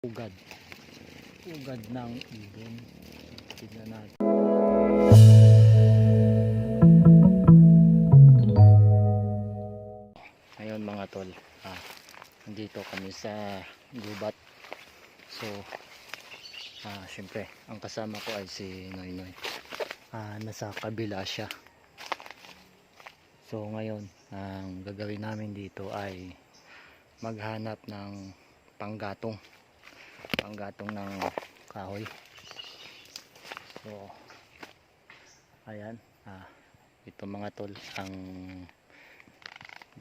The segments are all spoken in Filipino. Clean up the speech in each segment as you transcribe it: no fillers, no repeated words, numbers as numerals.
Ugad ng ibon. Tignan natin. Ngayon mga tol, nandito kami sa gubat. So syempre ang kasama ko ay si Noynoy. Nasa kabila siya. So ngayon ang gagawin namin dito ay maghanap ng panggatong ng kahoy. So ayan, ito mga tol, ang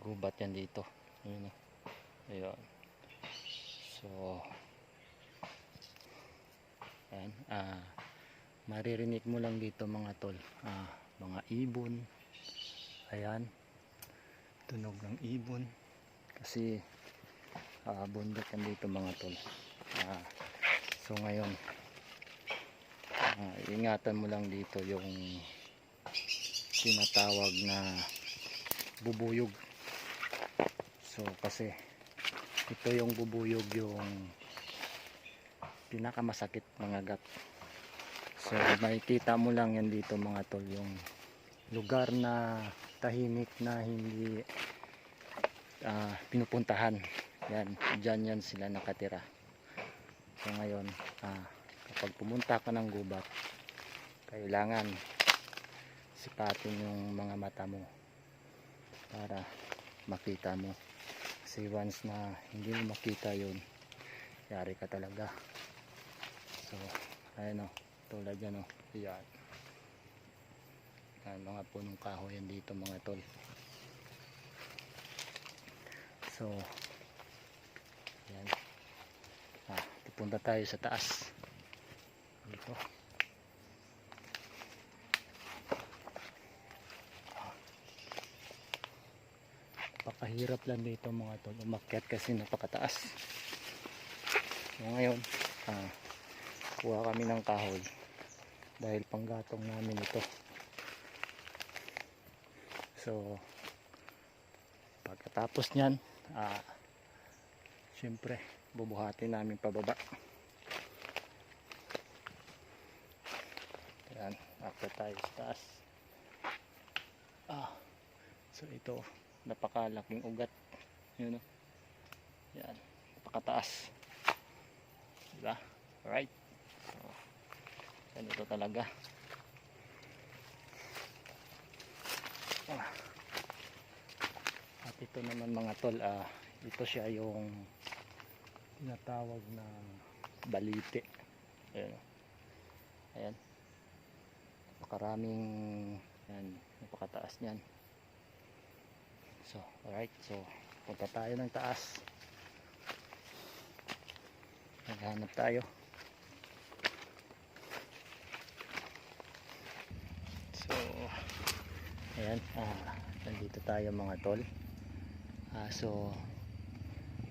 gubat yan dito. Ayun, ayun. So ayan, maririnig mo lang dito mga tol, mga ibon. Ayan, tunog ng ibon kasi bundok yan dito mga tol. So ngayon ingatan mo lang dito yung tinatawag na bubuyog. So kasi ito yung bubuyog, yung pinakamasakit mangagat. So makikita mo lang yan dito mga tol, yung lugar na tahimik na hindi pinupuntahan. Dyan yan sila nakatira. So ngayon kapag pumunta ka ng gubat, kailangan sipatin yung mga mata mo para makita mo, kasi once na hindi mo makita yun, yari ka talaga. So ayun tulad yan yan, mga punong kahoy yan dito mga tol. So yan, pupunta tayo sa taas dito. Napakahirap lang dito mga tol umakyat kasi napakataas. So ngayon kuha kami ng kahoy dahil panggatong namin ito. So pagkatapos nyan, syempre bubuhatin namin pababa. Ayan, after tayo sa taas. So ito, napakalaking ugat. Yun yan, napakataas, diba? Alright, so ganito talaga. At ito naman mga tol, ito siya yung tinatawag na balite. Ayan, ayan, napakaraming yan, napakataas nyan. So alright, so punta tayo ng taas, maghanap tayo. So ayan, nandito tayo mga tol. So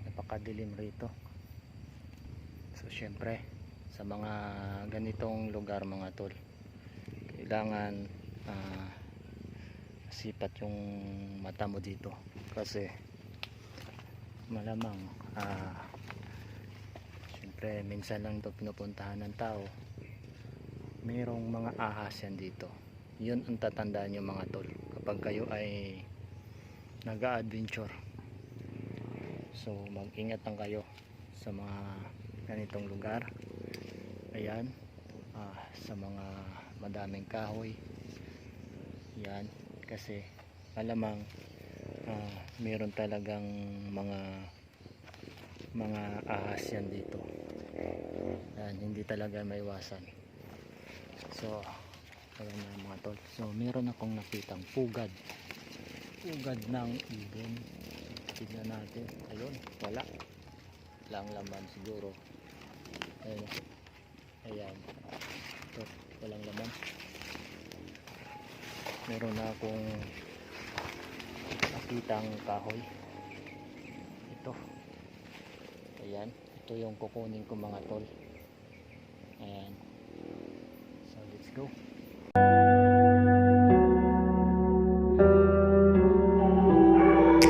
napakadilim rito. So syempre sa mga ganitong lugar mga tol, kailangan sipat yung mata mo dito kasi malamang syempre minsan lang ito pinupuntahan ng tao, mayroong mga ahas yan dito. Yun ang tatandaan nyo mga tol kapag kayo ay nag-a-adventure. So mag-ingat lang kayo sa mga ganitong lugar. Ayan, sa mga madaming kahoy yan, kasi malamang meron talagang mga ahas yan dito. Yan, hindi talaga maiwasan. So ayan na mga tol, so meron akong nakitang pugad ng ibon. Tignan natin. Ayun, wala lang laman siguro. Ayun, ayan, ito, walang laman. Meron na akong nakitang kahoy. Ito, ayan, ito yung kukunin ko mga tol. Ayan, so let's go.